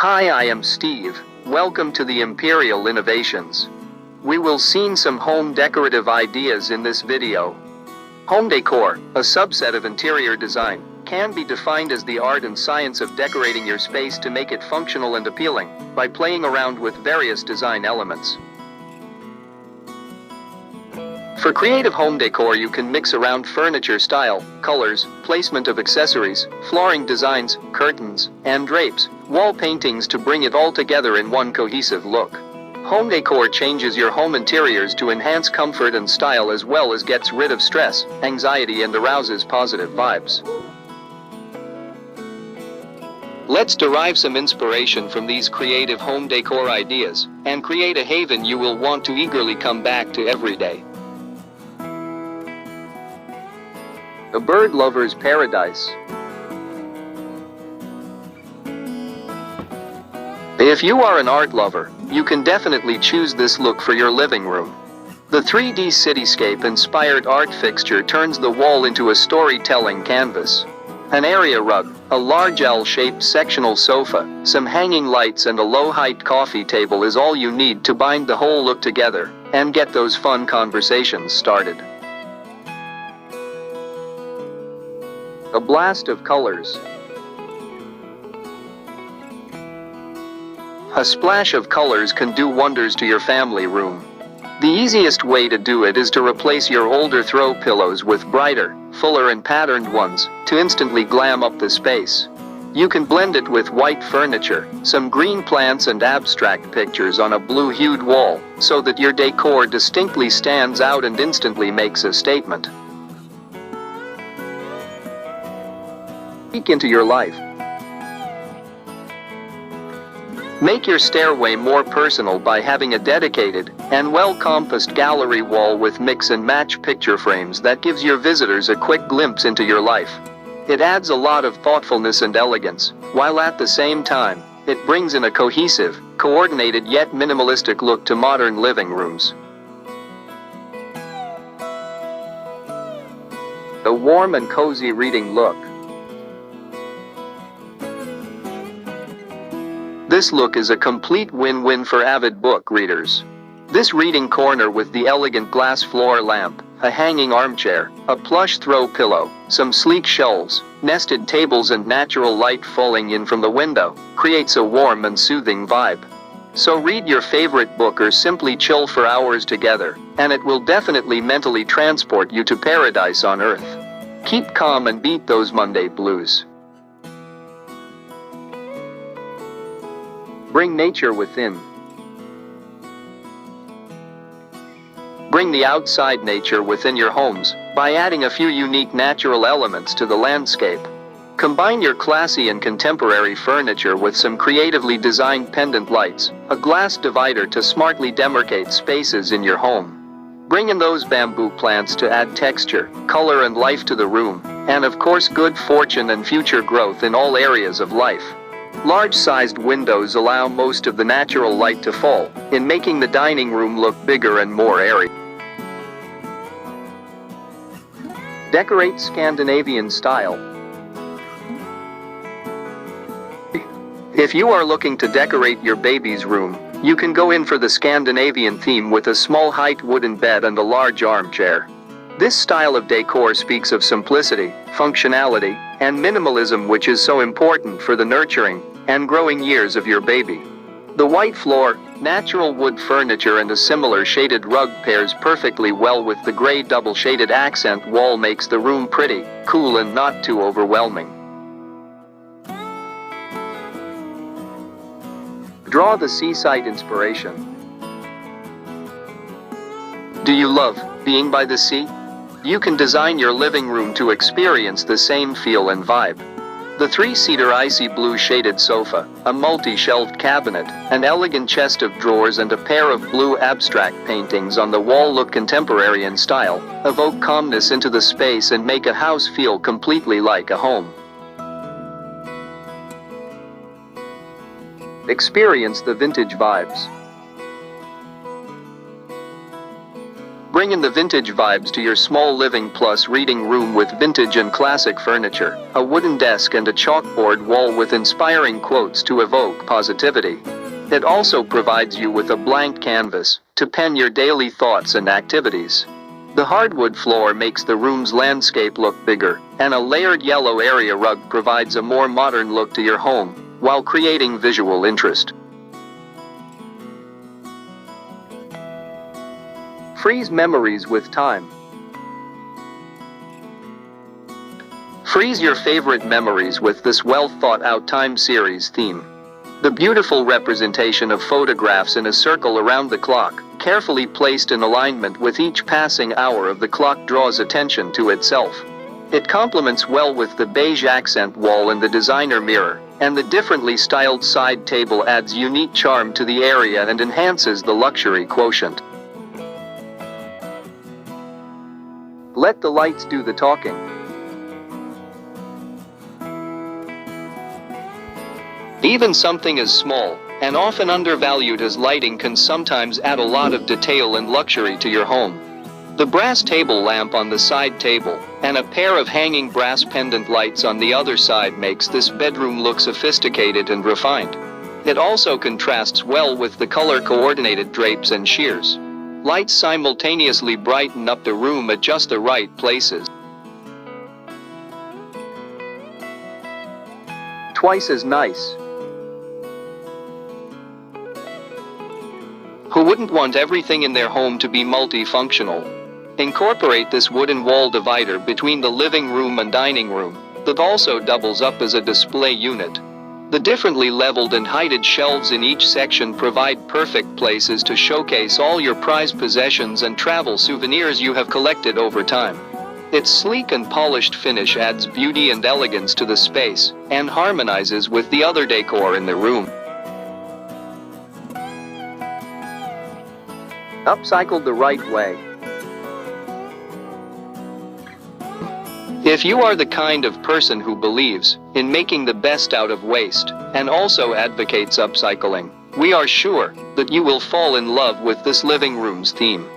Hi, I am Steve. Welcome to the Imperial Innovations. We will see some home decorative ideas in this video. Home decor, a subset of interior design, can be defined as the art and science of decorating your space to make it functional and appealing, by playing around with various design elements. For creative home decor, you can mix around furniture style, colors, placement of accessories, flooring designs, curtains, and drapes, wall paintings to bring it all together in one cohesive look. Home decor changes your home interiors to enhance comfort and style, as well as gets rid of stress, anxiety, and arouses positive vibes. Let's derive some inspiration from these creative home decor ideas, and create a haven you will want to eagerly come back to every day. A bird lover's paradise. If you are an art lover, you can definitely choose this look for your living room. The 3D cityscape-inspired art fixture turns the wall into a storytelling canvas. An area rug, a large L-shaped sectional sofa, some hanging lights, and a low-height coffee table is all you need to bind the whole look together, and get those fun conversations started. A blast of colors. A splash of colors can do wonders to your family room. The easiest way to do it is to replace your older throw pillows with brighter, fuller, and patterned ones, to instantly glam up the space. You can blend it with white furniture, some green plants, and abstract pictures on a blue-hued wall, so that your decor distinctly stands out and instantly makes a statement. Peek into your life. Make your stairway more personal by having a dedicated and well-compassed gallery wall with mix and match picture frames that gives your visitors a quick glimpse into your life. It adds a lot of thoughtfulness and elegance, while at the same time, it brings in a cohesive, coordinated yet minimalistic look to modern living rooms. A warm and cozy reading look. This look is a complete win-win for avid book readers. This reading corner with the elegant glass floor lamp, a hanging armchair, a plush throw pillow, some sleek shelves, nested tables, and natural light falling in from the window, creates a warm and soothing vibe. So read your favorite book or simply chill for hours together, and it will definitely mentally transport you to paradise on earth. Keep calm and beat those Monday blues. Bring nature within. Bring the outside nature within your homes by adding a few unique natural elements to the landscape. Combine your classy and contemporary furniture with some creatively designed pendant lights, a glass divider to smartly demarcate spaces in your home. Bring in those bamboo plants to add texture, color, and life to the room, and of course good fortune and future growth in all areas of life. Large-sized windows allow most of the natural light to fall, in making the dining room look bigger and more airy. Decorate Scandinavian style. If you are looking to decorate your baby's room, you can go in for the Scandinavian theme with a small height wooden bed and a large armchair. This style of decor speaks of simplicity, functionality, and minimalism, which is so important for the nurturing and growing years of your baby. The white floor, natural wood furniture, and a similar shaded rug pairs perfectly well with the gray double-shaded accent wall, makes the room pretty, cool, and not too overwhelming. Draw the seaside inspiration. Do you love being by the sea? You can design your living room to experience the same feel and vibe. The 3-seater icy blue shaded sofa, a multi-shelved cabinet, an elegant chest of drawers, and a pair of blue abstract paintings on the wall look contemporary in style, evoke calmness into the space and make a house feel completely like a home. Experience the vintage vibes. Bring in the vintage vibes to your small living plus reading room with vintage and classic furniture, a wooden desk and a chalkboard wall with inspiring quotes to evoke positivity. It also provides you with a blank canvas to pen your daily thoughts and activities. The hardwood floor makes the room's landscape look bigger, and a layered yellow area rug provides a more modern look to your home, while creating visual interest. Freeze memories with time. Freeze your favorite memories with this well-thought-out time series theme. The beautiful representation of photographs in a circle around the clock, carefully placed in alignment with each passing hour of the clock, draws attention to itself. It complements well with the beige accent wall and the designer mirror, and the differently styled side table adds unique charm to the area and enhances the luxury quotient. Let the lights do the talking. Even something as small and often undervalued as lighting can sometimes add a lot of detail and luxury to your home. The brass table lamp on the side table and a pair of hanging brass pendant lights on the other side makes this bedroom look sophisticated and refined. It also contrasts well with the color-coordinated drapes and shears. Lights simultaneously brighten up the room at just the right places. Twice as nice. Who wouldn't want everything in their home to be multifunctional? Incorporate this wooden wall divider between the living room and dining room that also doubles up as a display unit. The differently leveled and heighted shelves in each section provide perfect places to showcase all your prized possessions and travel souvenirs you have collected over time. Its sleek and polished finish adds beauty and elegance to the space and harmonizes with the other decor in the room. Upcycled the right way. If you are the kind of person who believes in making the best out of waste and also advocates upcycling, we are sure that you will fall in love with this living room's theme.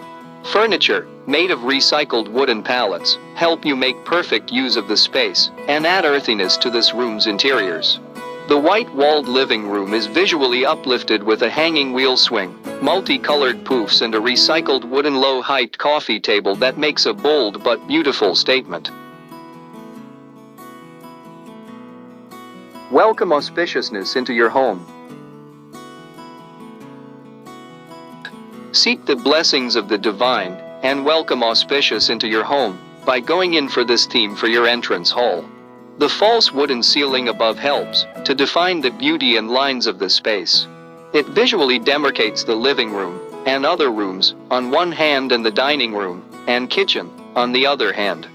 Furniture made of recycled wooden pallets help you make perfect use of the space and add earthiness to this room's interiors. The white-walled living room is visually uplifted with a hanging wheel swing, multicolored poofs and a recycled wooden low-height coffee table that makes a bold but beautiful statement. Welcome auspiciousness into your home. Seek the blessings of the divine and welcome auspicious into your home by going in for this theme for your entrance hall. The false wooden ceiling above helps to define the beauty and lines of the space. It visually demarcates the living room and other rooms on one hand and the dining room and kitchen on the other hand.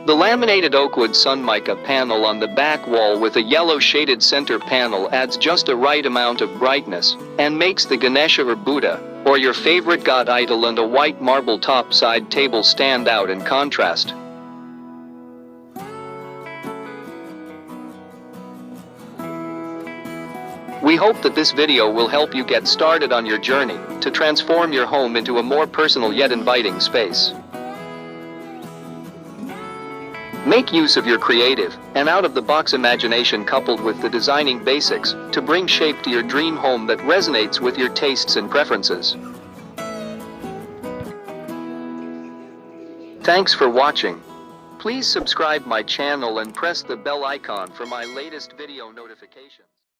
The laminated oakwood sunmica panel on the back wall with a yellow shaded center panel adds just a right amount of brightness and makes the Ganesha or Buddha or your favorite god idol and a white marble top side table stand out in contrast. We hope that this video will help you get started on your journey to transform your home into a more personal yet inviting space. Make use of your creative and out-of-the-box imagination coupled with the designing basics to bring shape to your dream home that resonates with your tastes and preferences. Thanks for watching. Please subscribe my channel and press the bell icon for my latest video notifications.